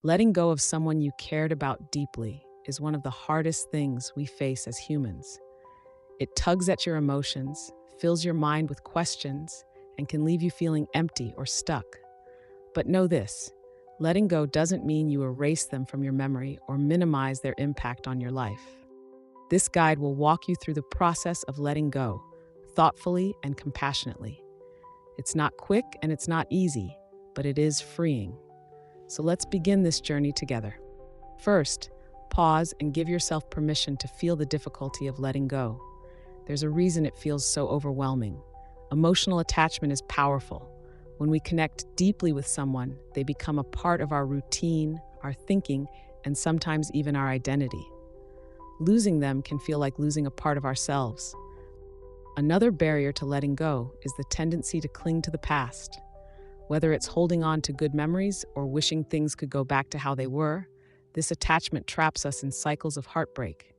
Letting go of someone you cared about deeply is one of the hardest things we face as humans. It tugs at your emotions, fills your mind with questions, and can leave you feeling empty or stuck. But know this, letting go doesn't mean you erase them from your memory or minimize their impact on your life. This guide will walk you through the process of letting go, thoughtfully and compassionately. It's not quick and it's not easy, but it is freeing. So let's begin this journey together. First, pause and give yourself permission to feel the difficulty of letting go. There's a reason it feels so overwhelming. Emotional attachment is powerful. When we connect deeply with someone, they become a part of our routine, our thinking, and sometimes even our identity. Losing them can feel like losing a part of ourselves. Another barrier to letting go is the tendency to cling to the past. Whether it's holding on to good memories or wishing things could go back to how they were, this attachment traps us in cycles of heartbreak.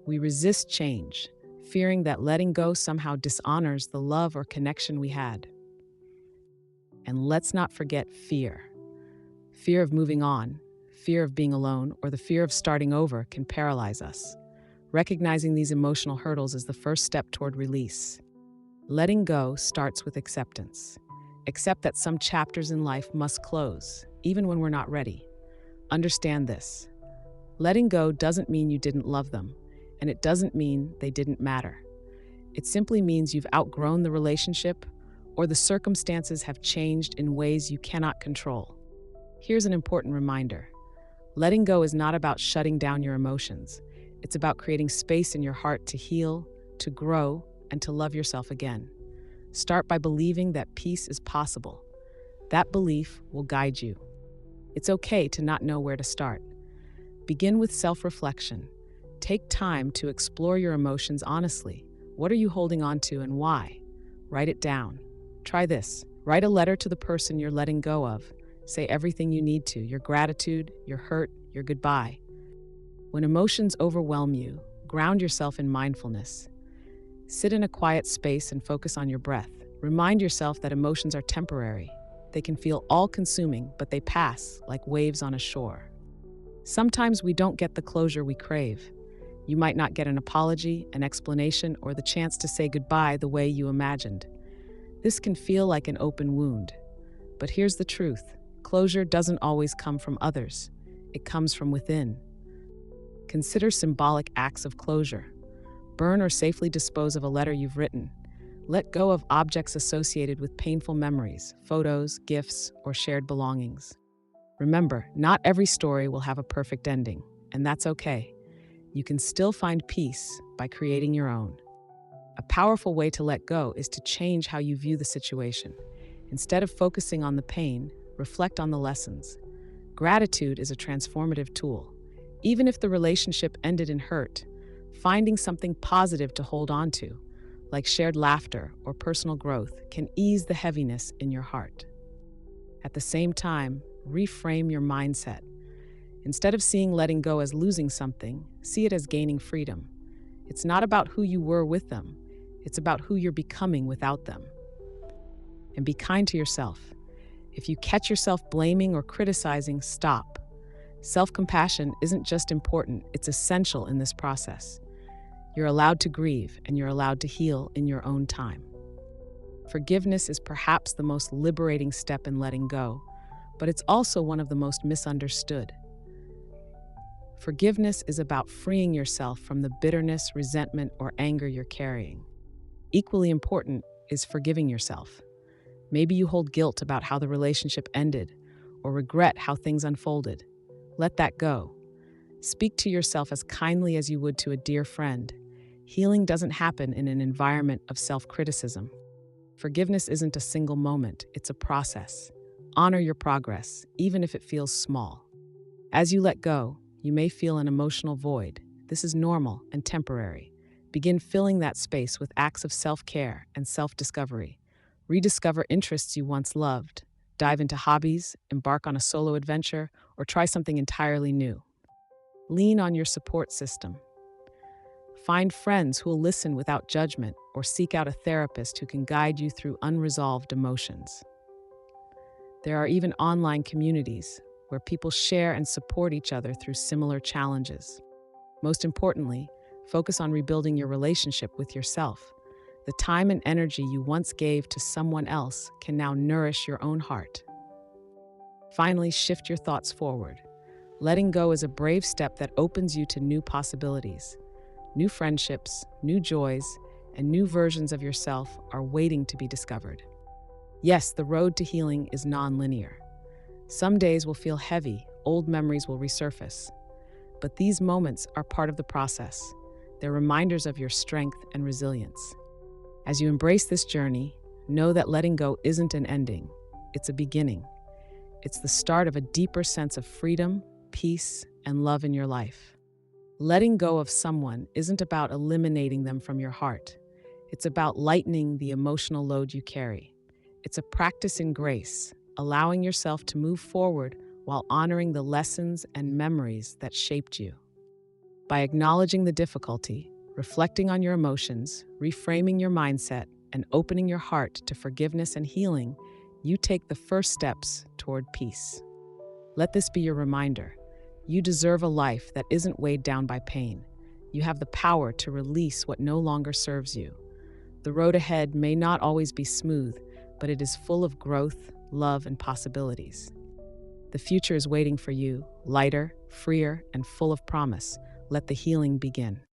We resist change, fearing that letting go somehow dishonors the love or connection we had. And let's not forget fear. Fear of moving on, fear of being alone, or the fear of starting over can paralyze us. Recognizing these emotional hurdles is the first step toward release. Letting go starts with acceptance. Accept that some chapters in life must close, even when we're not ready. Understand this. Letting go doesn't mean you didn't love them, and it doesn't mean they didn't matter. It simply means you've outgrown the relationship or the circumstances have changed in ways you cannot control. Here's an important reminder. Letting go is not about shutting down your emotions. It's about creating space in your heart to heal, to grow, and to love yourself again. Start by believing that peace is possible. That belief will guide you. It's okay to not know where to start. Begin with self-reflection. Take time to explore your emotions honestly. What are you holding on to and why? Write it down. Try this. Write a letter to the person you're letting go of. Say everything you need to, your gratitude, your hurt, your goodbye. When emotions overwhelm you, ground yourself in mindfulness. Sit in a quiet space and focus on your breath. Remind yourself that emotions are temporary. They can feel all-consuming, but they pass like waves on a shore. Sometimes we don't get the closure we crave. You might not get an apology, an explanation, or the chance to say goodbye the way you imagined. This can feel like an open wound. But here's the truth. Closure doesn't always come from others. It comes from within. Consider symbolic acts of closure. Burn or safely dispose of a letter you've written. Let go of objects associated with painful memories, photos, gifts, or shared belongings. Remember, not every story will have a perfect ending, and that's okay. You can still find peace by creating your own. A powerful way to let go is to change how you view the situation. Instead of focusing on the pain, reflect on the lessons. Gratitude is a transformative tool. Even if the relationship ended in hurt, finding something positive to hold on to, like shared laughter or personal growth, can ease the heaviness in your heart. At the same time, reframe your mindset. Instead of seeing letting go as losing something, see it as gaining freedom. It's not about who you were with them, it's about who you're becoming without them. And be kind to yourself. If you catch yourself blaming or criticizing, stop. Self-compassion isn't just important, it's essential in this process. You're allowed to grieve, and you're allowed to heal in your own time. Forgiveness is perhaps the most liberating step in letting go, but it's also one of the most misunderstood. Forgiveness is about freeing yourself from the bitterness, resentment, or anger you're carrying. Equally important is forgiving yourself. Maybe you hold guilt about how the relationship ended, or regret how things unfolded. Let that go. Speak to yourself as kindly as you would to a dear friend. Healing doesn't happen in an environment of self-criticism. Forgiveness isn't a single moment, it's a process. Honor your progress, even if it feels small. As you let go, you may feel an emotional void. This is normal and temporary. Begin filling that space with acts of self-care and self-discovery. Rediscover interests you once loved. Dive into hobbies, embark on a solo adventure, or try something entirely new. Lean on your support system. Find friends who will listen without judgment, or seek out a therapist who can guide you through unresolved emotions. There are even online communities, where people share and support each other through similar challenges. Most importantly, focus on rebuilding your relationship with yourself. The time and energy you once gave to someone else can now nourish your own heart. Finally, shift your thoughts forward. Letting go is a brave step that opens you to new possibilities. New friendships, new joys, and new versions of yourself are waiting to be discovered. Yes, the road to healing is non-linear. Some days will feel heavy, old memories will resurface. But these moments are part of the process. They're reminders of your strength and resilience. As you embrace this journey, know that letting go isn't an ending, it's a beginning. It's the start of a deeper sense of freedom, peace, and love in your life. Letting go of someone isn't about eliminating them from your heart. It's about lightening the emotional load you carry. It's a practice in grace, allowing yourself to move forward while honoring the lessons and memories that shaped you. By acknowledging the difficulty, reflecting on your emotions, reframing your mindset, and opening your heart to forgiveness and healing, you take the first steps toward peace. Let this be your reminder. You deserve a life that isn't weighed down by pain. You have the power to release what no longer serves you. The road ahead may not always be smooth, but it is full of growth, love, and possibilities. The future is waiting for you, lighter, freer, and full of promise. Let the healing begin.